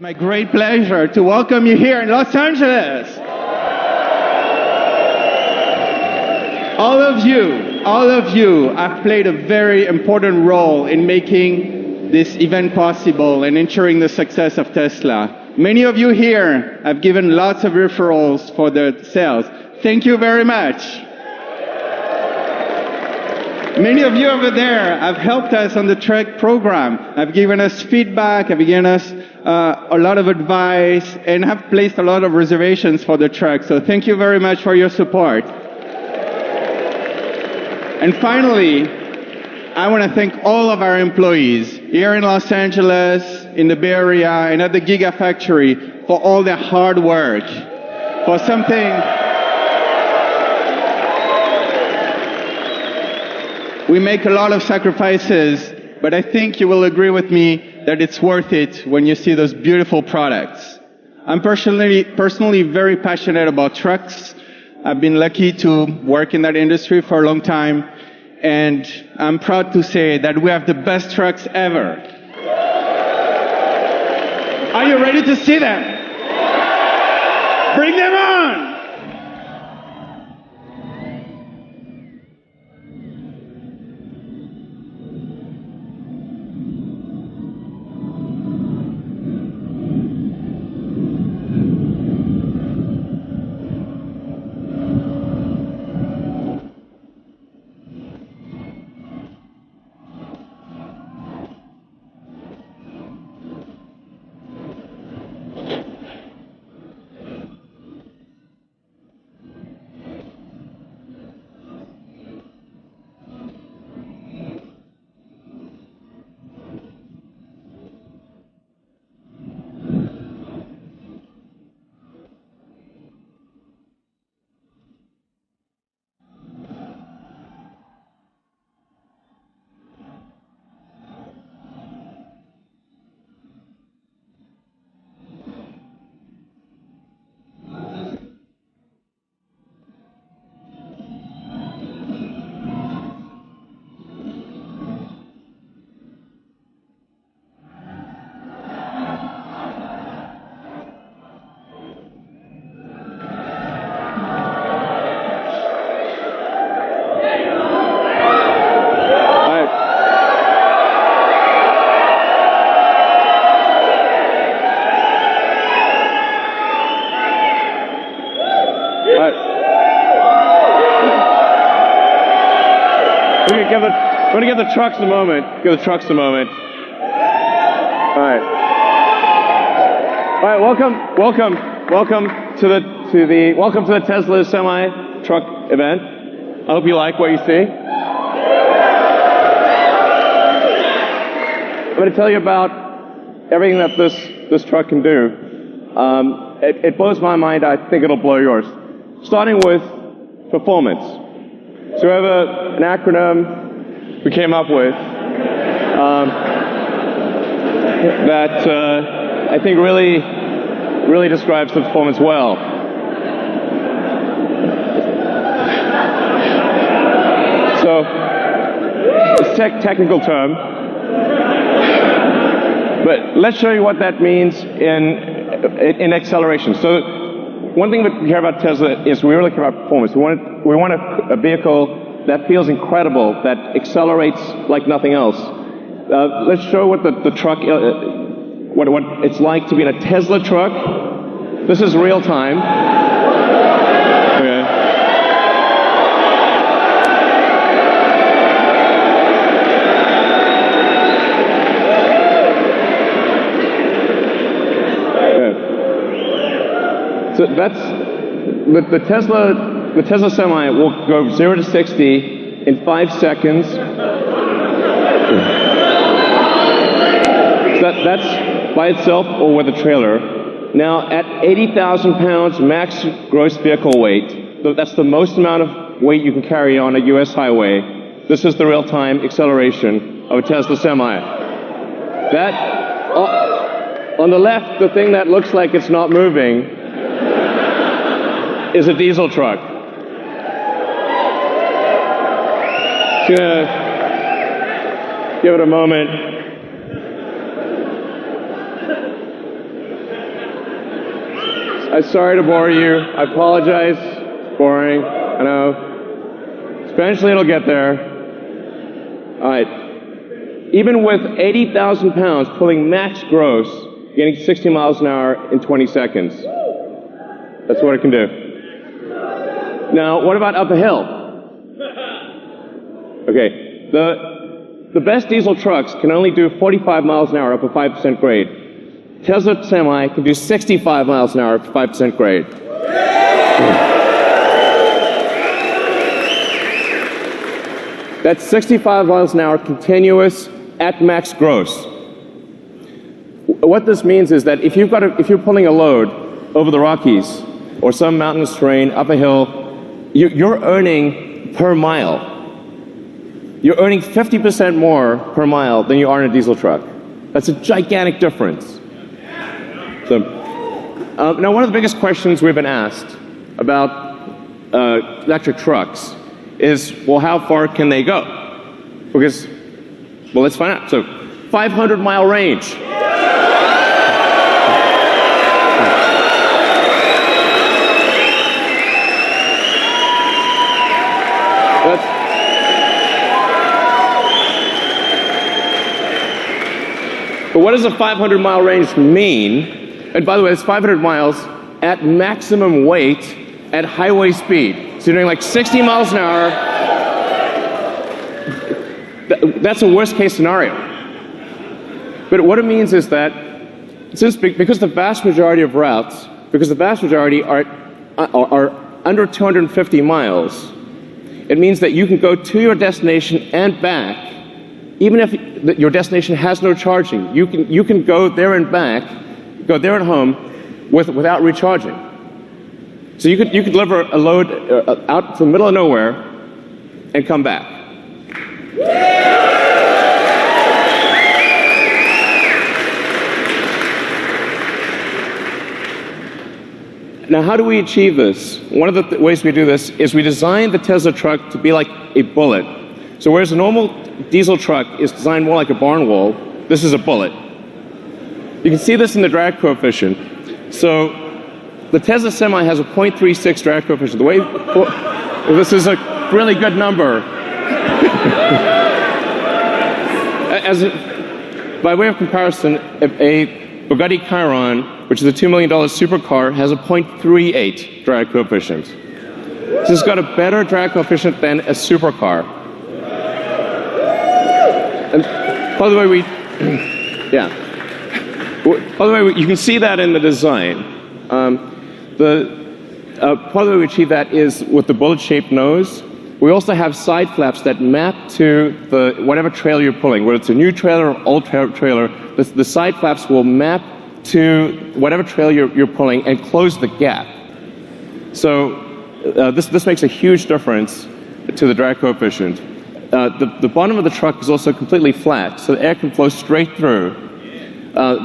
My great pleasure to welcome you here in Los Angeles. All of you have played a very important role in making this event possible and ensuring the success of Tesla. Many of you here have given lots of referrals for the sales. Thank you very much. Many of you over there have helped us on the truck program, have given us feedback, have given us a lot of advice, and have placed a lot of reservations for the truck. So thank you very much for your support. And finally, I want to thank all of our employees here in Los Angeles, in the Bay Area, and at the Gigafactory for all their hard work, for something we make a lot of sacrifices, but I think you will agree with me that it's worth it when you see those beautiful products. I'm personally very passionate about trucks. I've been lucky to work in that industry for a long time, and I'm proud to say that we have the best trucks ever. Are you ready to see them? Bring them on! We're going to give the trucks a moment. Give the trucks a moment. All right. All right. Welcome to the Tesla semi truck event. I hope you like what you see. I'm going to tell you about everything that this truck can do. It blows my mind. I think it'll blow yours. Starting with performance. So we have an acronym we came up with that I think really describes the performance well. So it's a technical term, but let's show you what that means in acceleration. So one thing that we care about Tesla is we really care about performance. We want a vehicle that feels incredible, that accelerates like nothing else. Let's show what the truck, what it's like to be in a Tesla truck. This is real time. Okay. So that's the Tesla Semi will go 0 to 60 in 5 seconds. That's by itself or with a trailer. Now, at 80,000 pounds max gross vehicle weight, that's the most amount of weight you can carry on a U.S. highway. This is the real-time acceleration of a Tesla Semi. That, on the left, the thing that looks like it's not moving is a diesel truck. Just gonna give it a moment. I'm sorry to bore you. I apologize. Boring. I know. Eventually it'll get there. All right. Even with 80,000 pounds pulling max gross, getting 60 miles an hour in 20 seconds. That's what it can do. Now, what about up a hill? Okay. The best diesel trucks can only do 45 miles an hour up a 5% grade. Tesla Semi can do 65 miles an hour up to 5% grade. That's 65 miles an hour continuous at max gross. What this means is that if you're pulling a load over the Rockies or some mountainous terrain up a hill, you're earning per mile. You're earning 50% more per mile than you are in a diesel truck. That's a gigantic difference. So, now one of the biggest questions we've been asked about electric trucks is, well, how far can they go? Because, well, let's find out. So, 500-mile range. But what does a 500-mile range mean? And by the way, it's 500 miles at maximum weight at highway speed. So you're doing like 60 miles an hour. That's a worst case scenario. But what it means is that because the vast majority of routes, because the vast majority are under 250 miles, it means that you can go to your destination and back, even if your destination has no charging. You can go there and back, go there and home without recharging. So you could deliver a load out to the middle of nowhere and come back. Now, how do we achieve this? One of the ways we do this is we design the Tesla truck to be like a bullet. So whereas a normal diesel truck is designed more like a barn wall, this is a bullet. You can see this in the drag coefficient. So the Tesla Semi has a 0.36 drag coefficient. This is a really good number. By way of comparison, a Bugatti Chiron, which is a $2 million supercar, has a 0.38 drag coefficient. So it's got a better drag coefficient than a supercar. And by the way, you can see that in the design. Part of the way we achieve that is with the bullet-shaped nose. We also have side flaps that map to whatever trailer you're pulling, whether it's a new trailer or old trailer. The side flaps will map to whatever trailer you're pulling and close the gap. So this makes a huge difference to the drag coefficient. The bottom of the truck is also completely flat, so the air can flow straight through.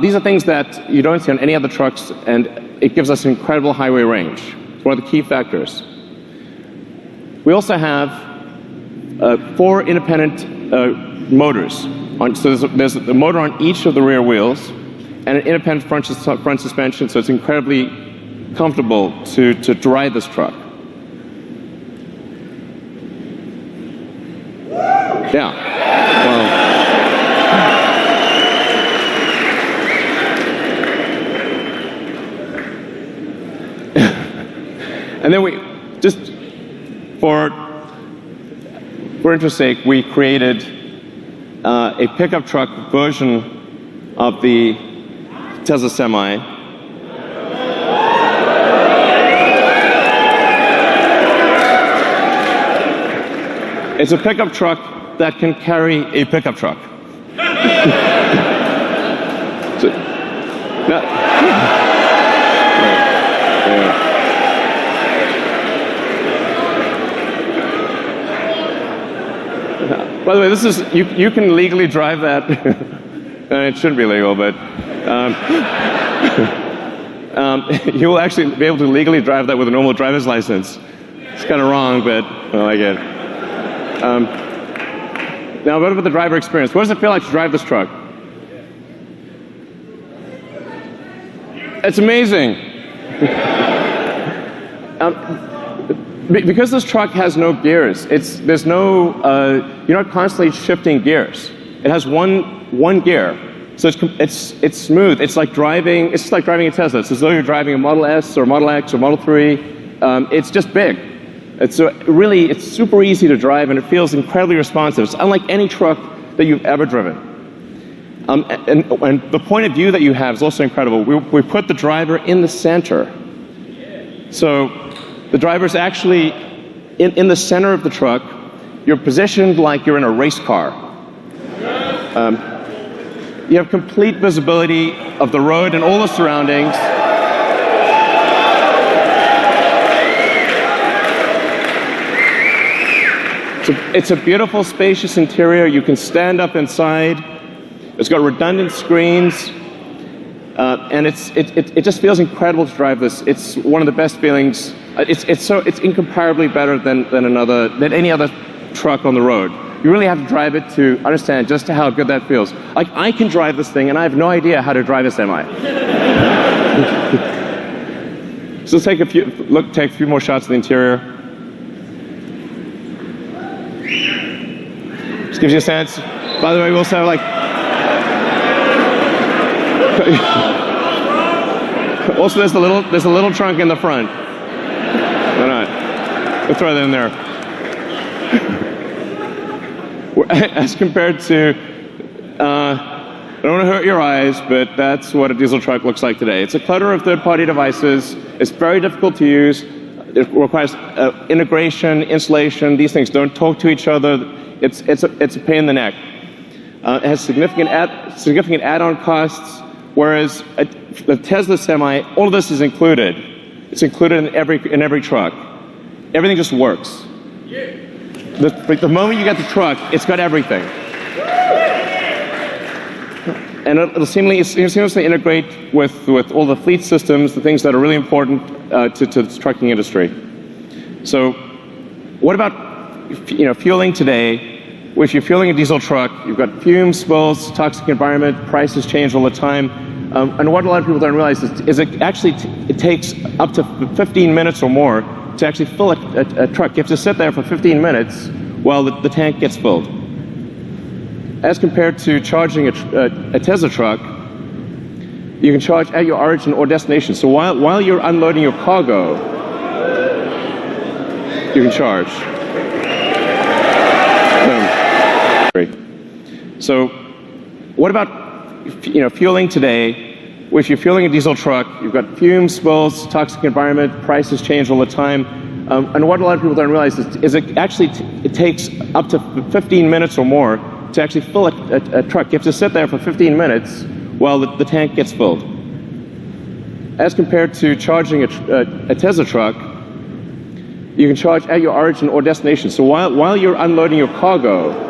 These are things that you don't see on any other trucks, and it gives us incredible highway range. It's one of the key factors. We also have 4 independent motors. So there's a motor on each of the rear wheels and an independent front suspension, so it's incredibly comfortable to drive this truck. Yeah. Well, and then we just for interest's sake, we created a pickup truck version of the Tesla Semi. It's a pickup truck that can carry a pickup truck. By the way, this is you can legally drive that. It shouldn't be legal, but you will actually be able to legally drive that with a normal driver's license. It's kind of wrong, but well, I get it. Now, what about the driver experience? What does it feel like to drive this truck? It's amazing. Because this truck has no gears, there's no, you're not constantly shifting gears. It has one gear, so it's smooth. It's like driving a Tesla. It's as though you're driving a Model S or Model X or Model 3. It's just big. It's super easy to drive, and it feels incredibly responsive. It's unlike any truck that you've ever driven. And the point of view that you have is also incredible. We put the driver in the center. So the driver's actually in the center of the truck. You're positioned like you're in a race car. You have complete visibility of the road and all the surroundings. It's a beautiful, spacious interior. You can stand up inside. It's got redundant screens, and it just feels incredible to drive this. It's one of the best feelings. It's incomparably better than any other truck on the road. You really have to drive it to understand just how good that feels. Like, I can drive this thing, and I have no idea how to drive a semi. So let's take a few more shots of the interior. Just gives you a sense. By the way, we also have like. Also, there's a little trunk in the front. Why not? We'll throw that in there. As compared to, I don't want to hurt your eyes, but that's what a diesel truck looks like today. It's a clutter of third-party devices. It's very difficult to use. It requires integration, installation. These things don't talk to each other. It's a pain in the neck. It has significant add-on costs. Whereas the Tesla Semi, all of this is included. It's included in every truck. Everything just works. The moment you get the truck, it's got everything. And it'll seamlessly integrate with all the fleet systems, the things that are really important to the trucking industry. So, what about fueling today? If you're fueling a diesel truck, you've got fumes, spills, toxic environment, prices change all the time. And what a lot of people don't realize is it takes up to 15 minutes or more to actually fill a truck. You have to sit there for 15 minutes while the tank gets filled. As compared to charging a Tesla truck, you can charge at your origin or destination. So while you're unloading your cargo, you can charge. So, what about fueling today? If you're fueling a diesel truck, you've got fumes, spills, toxic environment, prices change all the time. And what a lot of people don't realize is it takes up to 15 minutes or more to actually fill a truck. You have to sit there for 15 minutes while the tank gets filled. As compared to charging a Tesla truck, you can charge at your origin or destination. So while you're unloading your cargo,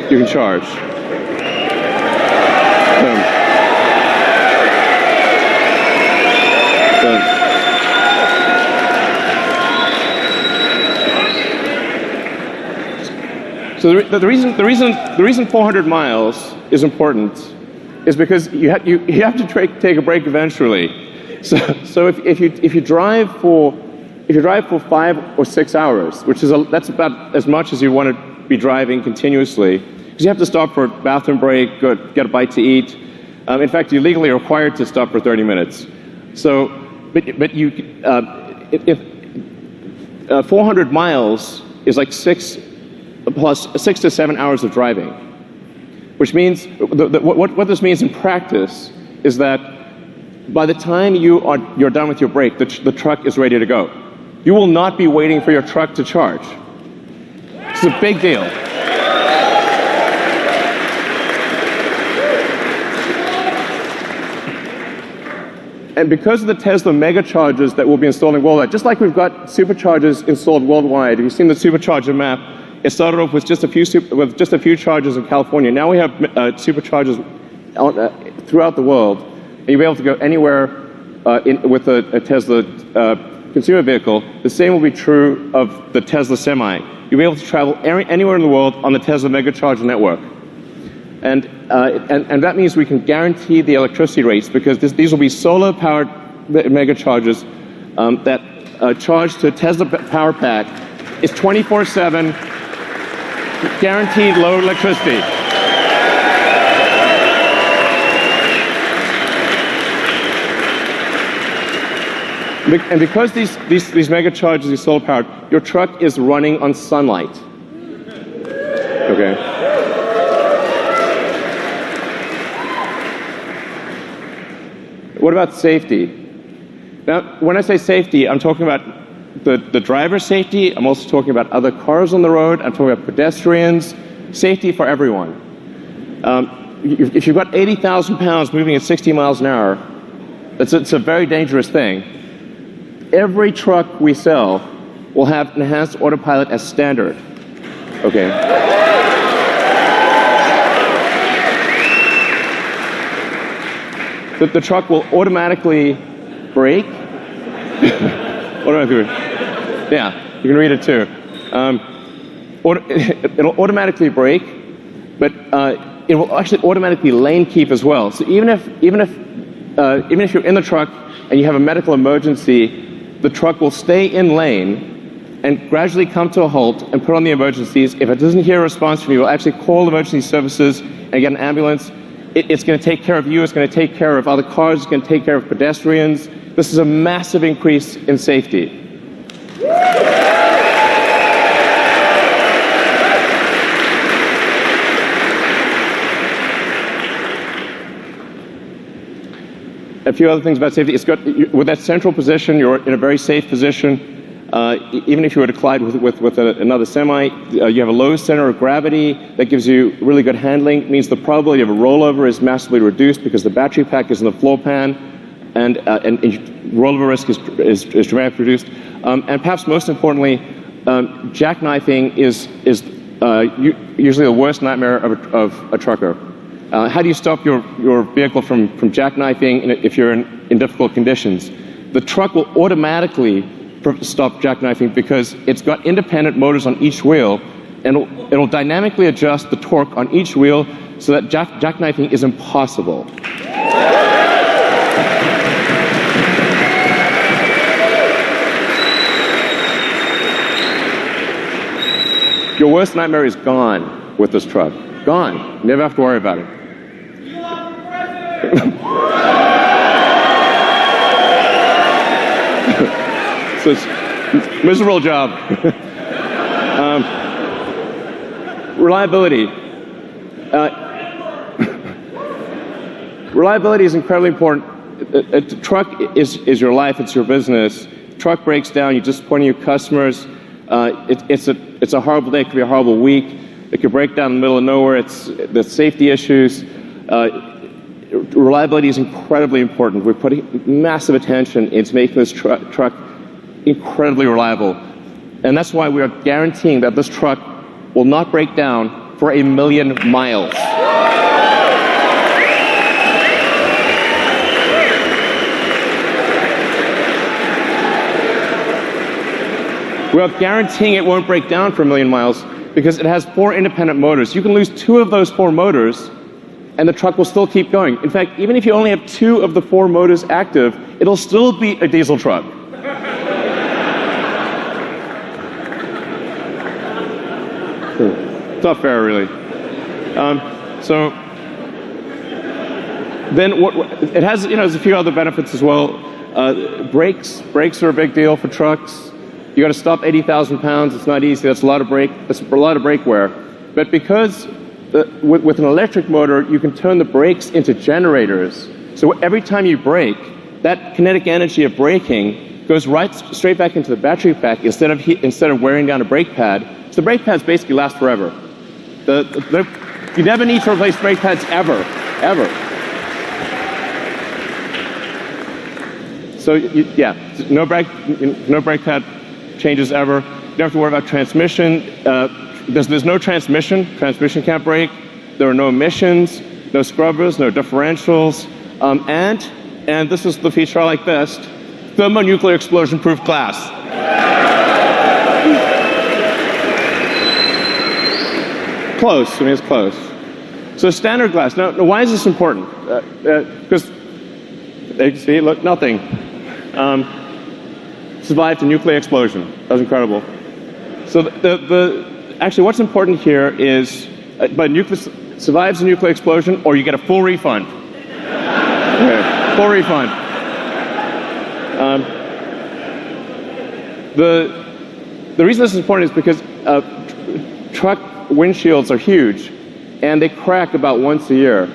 you can charge. So the reason 400 miles is important is because you have to take a break eventually. So if you drive for 5 or 6 hours, that's about as much as you want to be driving continuously, because you have to stop for a bathroom break, get a bite to eat. In fact, you're legally required to stop for 30 minutes. So, but you, if 400 miles is like 6 to 7 hours of driving, which means what this means in practice is that by the time you're done with your break, the truck is ready to go. You will not be waiting for your truck to charge. It's a big deal. And because of the Tesla mega chargers that we'll be installing worldwide, just like we've got superchargers installed worldwide, you've seen the supercharger map. It started off with just a few chargers in California. Now we have superchargers throughout the world, and you'll be able to go anywhere with a Tesla consumer vehicle. The same will be true of the Tesla Semi. You'll be able to travel anywhere in the world on the Tesla mega charger network. And that means we can guarantee the electricity rates, because these will be solar-powered mega chargers that charge to a Tesla power pack is 24/7, guaranteed low electricity. And because these mega chargers are solar powered, your truck is running on sunlight. Okay. What about safety? Now, when I say safety, I'm talking about the driver's safety. I'm also talking about other cars on the road. I'm talking about pedestrians. Safety for everyone. If you've got 80,000 pounds moving at 60 miles an hour, it's a very dangerous thing. Every truck we sell will have enhanced autopilot as standard. Okay. The truck will automatically brake. Yeah, you can read it too. It'll automatically brake, but it will actually automatically lane keep as well. So even if you're in the truck and you have a medical emergency, the truck will stay in lane and gradually come to a halt and put on the emergencies. If it doesn't hear a response from you, it will actually call emergency services and get an ambulance. It's going to take care of you. It's going to take care of other cars. It's going to take care of pedestrians. This is a massive increase in safety. A few other things about safety. It's got, with that central position, you're in a very safe position. Even if you were to collide with another semi, you have a low center of gravity that gives you really good handling. It means the probability of a rollover is massively reduced because the battery pack is in the floor pan, and rollover risk is dramatically reduced. And perhaps most importantly, jackknifing is usually the worst nightmare of a trucker. How do you stop your vehicle from jackknifing if you're in difficult conditions? The truck will automatically stop jackknifing because it's got independent motors on each wheel, and it'll dynamically adjust the torque on each wheel so that jackknifing is impossible. Your worst nightmare is gone with this truck. Gone. You never have to worry about it. So it's a miserable job. Reliability. Reliability is incredibly important. A truck is your life. It's your business. Truck breaks down. You're disappointing your customers. It's a horrible day. It could be a horrible week. It could break down in the middle of nowhere. The safety issues. Reliability is incredibly important. We're putting massive attention into making this truck incredibly reliable. And that's why we are guaranteeing that this truck will not break down for 1,000,000 miles. We are guaranteeing it won't break down for 1,000,000 miles because it has 4 independent motors. You can lose 2 of those 4 motors and the truck will still keep going. In fact, even if you only have 2 of the 4 motors active, it'll still be a diesel truck. It's not fair, really. So then it has, there's a few other benefits as well. Brakes are a big deal for trucks. You got to stop 80,000 pounds. It's not easy. That's a lot of brake wear. But because with an electric motor, you can turn the brakes into generators. So every time you brake, that kinetic energy of braking goes straight back into the battery pack instead of wearing down a brake pad. So the brake pads basically last forever. You never need to replace brake pads ever. So no brake pad changes ever. You don't have to worry about transmission. There's no transmission. Transmission can't brake. There are no emissions, no scrubbers, no differentials, and this is the feature I like best: thermonuclear explosion-proof glass. Close. I mean, it's close. So standard glass. Now, why is this important? Because see, look, nothing. survived a nuclear explosion. That was incredible. So actually what's important here is, survives a nuclear explosion, or you get a full refund. Okay, full refund. The reason this is important is because truck windshields are huge, and they crack about once a year.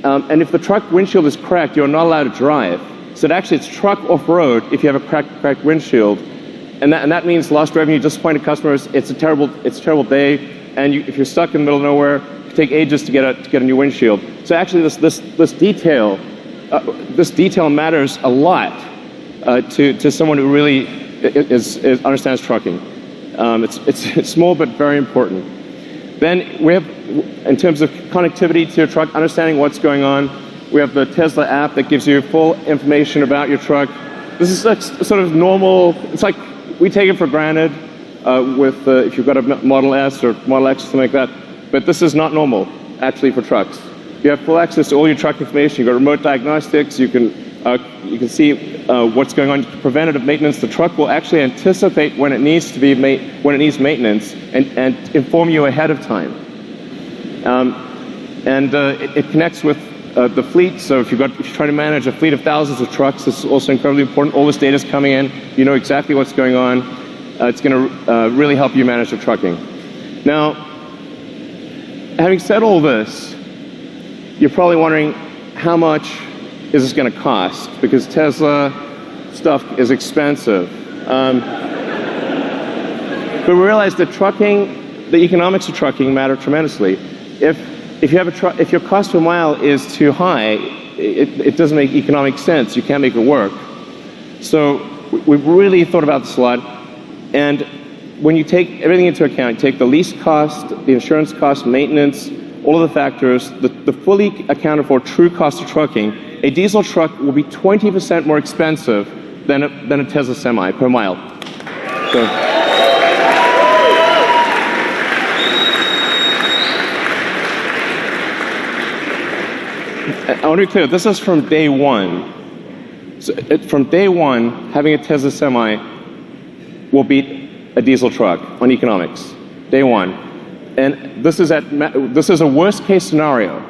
And if the truck windshield is cracked, you're not allowed to drive. So actually it's truck off-road if you have a cracked windshield. And that means lost revenue, disappointed customers. It's a terrible day. And if you're stuck in the middle of nowhere, it can take ages to get a new windshield. So actually this detail matters a lot to someone who really understands trucking. It's small but very important. Then we have, in terms of connectivity to your truck, understanding what's going on, we have the Tesla app that gives you full information about your truck. This is sort of normal. It's like we take it for granted if you've got a Model S or Model X or something like that. But this is not normal, actually, for trucks. You have full access to all your truck information. You've got remote diagnostics. You can see what's going on. Preventative maintenance. The truck will actually anticipate when it needs maintenance and inform you ahead of time. It connects with the fleet. So if you're trying to manage a fleet of thousands of trucks, this is also incredibly important. All this data is coming in. You know exactly what's going on. It's going to really help you manage the trucking. Now, having said all this, you're probably wondering how much is this going to cost? Because Tesla stuff is expensive. But we realize that the economics of trucking matter tremendously. If your cost per mile is too high, it doesn't make economic sense. You can't make it work. So we've really thought about this a lot. And when you take everything into account, you take the lease cost, the insurance cost, maintenance, all of the factors, the fully accounted for true cost of trucking, a diesel truck will be 20% more expensive than a Tesla Semi per mile. So, I want to be clear, this is from day one. So from day one, having a Tesla Semi will beat a diesel truck on economics. Day one. And this is a worst case scenario.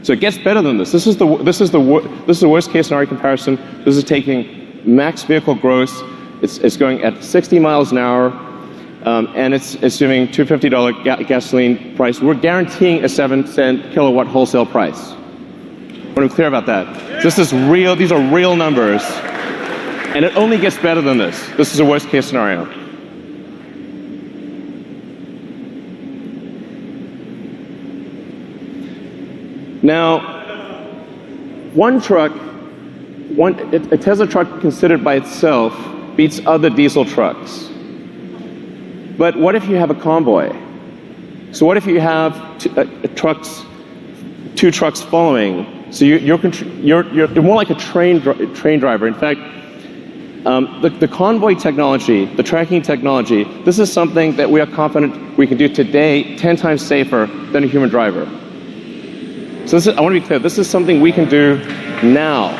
So it gets better than this. This is the worst case scenario comparison. This is taking max vehicle gross. It's going at 60 miles an hour, and it's assuming $250 gasoline price. We're guaranteeing a 7-cent kilowatt wholesale price. I want to be clear about that. This is real. These are real numbers, and it only gets better than this. This is a worst case scenario. Now, a Tesla truck considered by itself beats other diesel trucks. But what if you have a convoy? So what if you have two trucks following? So you're more like a train driver. In fact, the convoy technology, the tracking technology, this is something that we are confident we can do today 10 times safer than a human driver. So I want to be clear, this is something we can do now.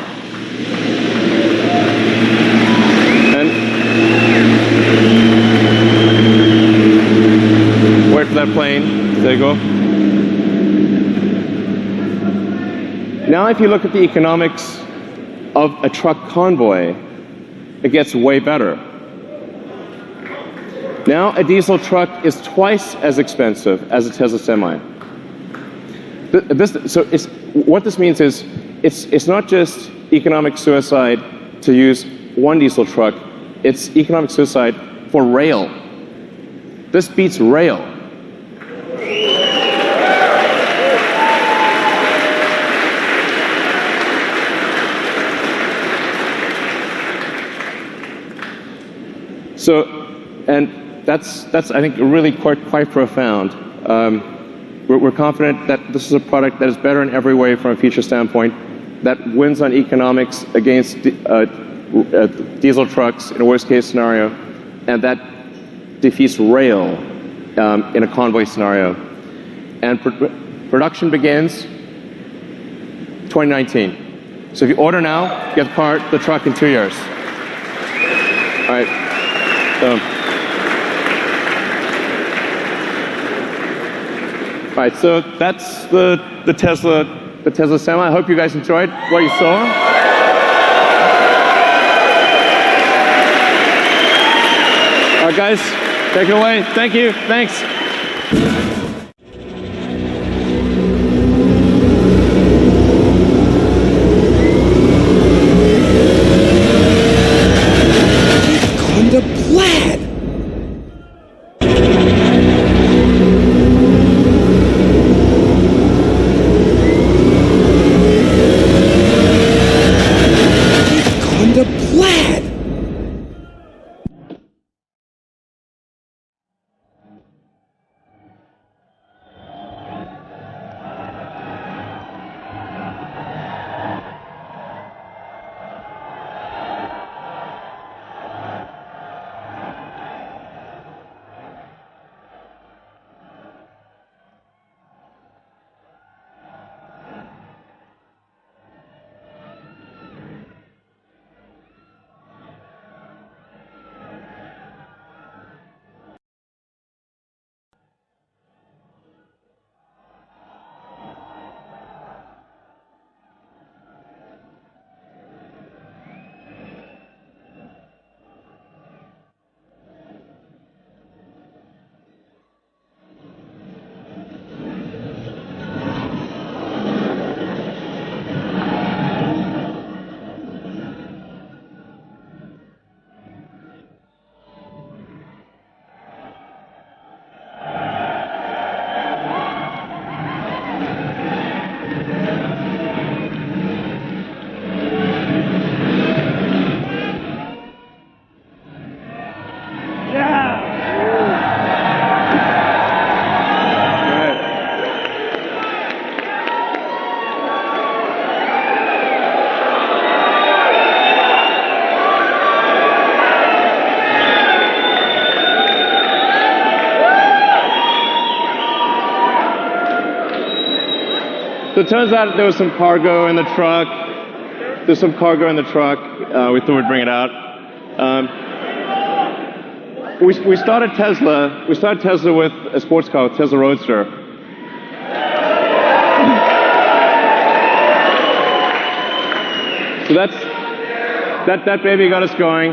And wait for that plane. There you go. Now if you look at the economics of a truck convoy, it gets way better. Now a diesel truck is twice as expensive as a Tesla Semi. What this means is, it's not just economic suicide to use one diesel truck, it's economic suicide for rail. This beats rail. So, and that's I think really quite profound. We're confident that this is a product that is better in every way from a feature standpoint, that wins on economics against diesel trucks in a worst case scenario, and that defeats rail in a convoy scenario. And production begins 2019. So if you order now, you get the truck in 2 years. All right. All right, so that's the Tesla Semi. I hope you guys enjoyed what you saw. All right, guys, take it away. Thank you. Thanks. The plaid. The plaid. So it turns out there was some cargo in the truck. There's some cargo in the truck. We thought we'd bring it out. We started Tesla. We started Tesla with a sports car, Tesla Roadster. So that baby got us going.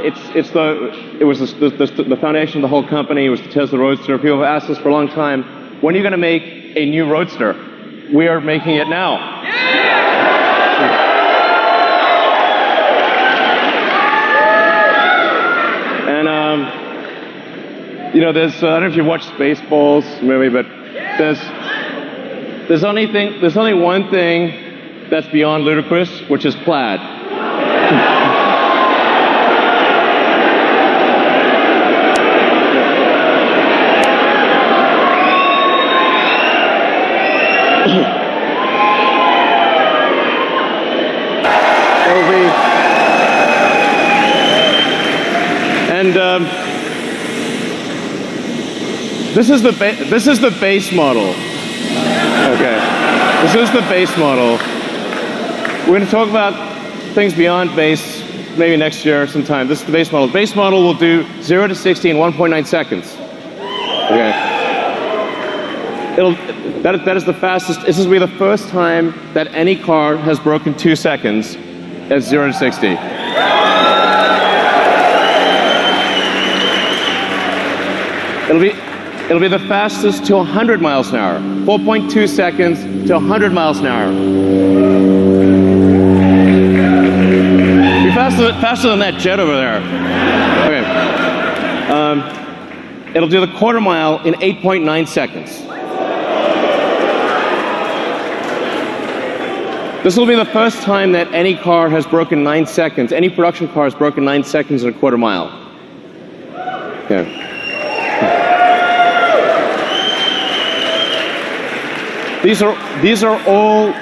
It was the foundation of the whole company. It was the Tesla Roadster. People have asked us for a long time, when are you going to make a new Roadster? We are making it now. And there's I don't know if you've watched Spaceballs movie, but there's only one thing that's beyond ludicrous, which is plaid. This is the base model. Okay, this is the base model. We're going to talk about things beyond base maybe next year sometime. This is the base model. The base model will do 0 to 60 in 1.9 seconds. Okay. That is the fastest. This will be the first time that any car has broken 2 seconds at 0 to 60. It'll be the fastest to 100 miles an hour. 4.2 seconds to 100 miles an hour. It'll be faster than that jet over there. Okay. It'll do the quarter mile in 8.9 seconds. This will be the first time that any car has broken 9 seconds. Any production car has broken 9 seconds in a quarter mile. Okay. These are all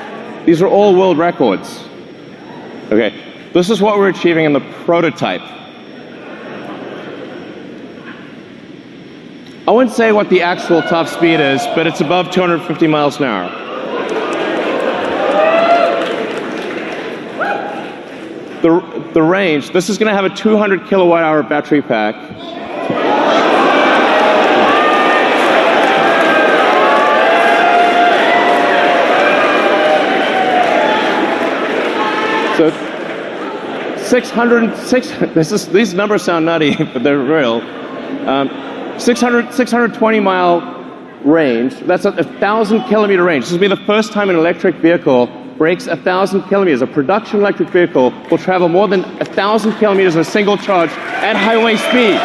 world records. Okay, this is what we're achieving in the prototype. I wouldn't say what the actual top speed is, but it's above 250 miles an hour. the range, this is going to have a 200 kilowatt hour battery pack. So these numbers sound nutty, but they're real. 620 mile range. That's a 1,000 kilometer range. This will be the first time an electric vehicle breaks 1,000 kilometers. A production electric vehicle will travel more than 1,000 kilometers in a single charge at highway speed.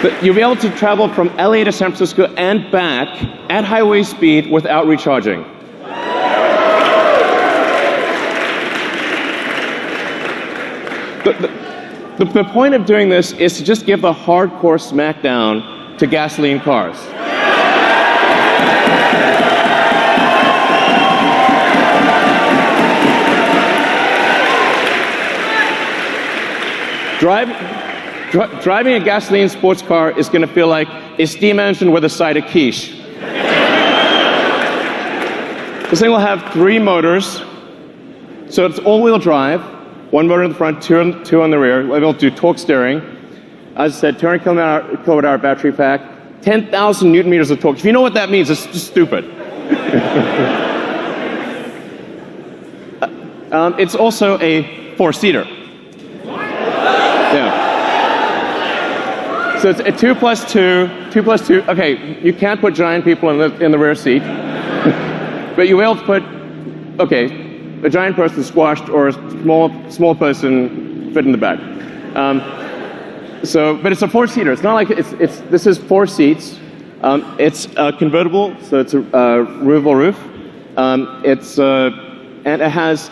But you'll be able to travel from LA to San Francisco and back at highway speed without recharging. The point of doing this is to just give the hardcore smackdown to gasoline cars. Driving a gasoline sports car is going to feel like a steam engine with a side of quiche. This thing will have 3 motors, so it's all-wheel drive. 1 motor in the front, 2 on the rear. We'll be able to do torque steering. As I said, 200 kilowatt hour battery pack, 10,000 newton meters of torque. If you know what that means, it's just stupid. It's also a 4-seater. Yeah. So it's a 2 plus 2. Okay, you can't put giant people in the rear seat, but you will put, okay, a giant person squashed or a small person fit in the back. But it's a 4-seater. It's not like this is 4 seats. It's convertible, so it's a removable roof. And it has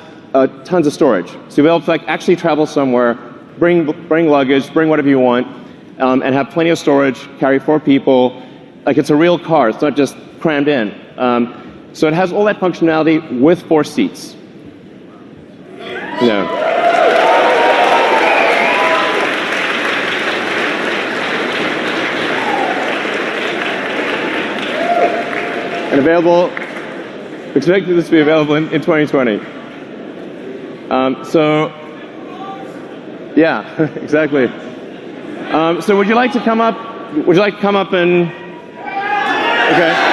tons of storage. So you'll be able to actually travel somewhere, bring luggage, bring whatever you want, and have plenty of storage. Carry 4 people. Like it's a real car. It's not just crammed in. So it has all that functionality with 4 seats. No. And expected this to be available in 2020. Yeah, exactly. So would you like to come up and, okay.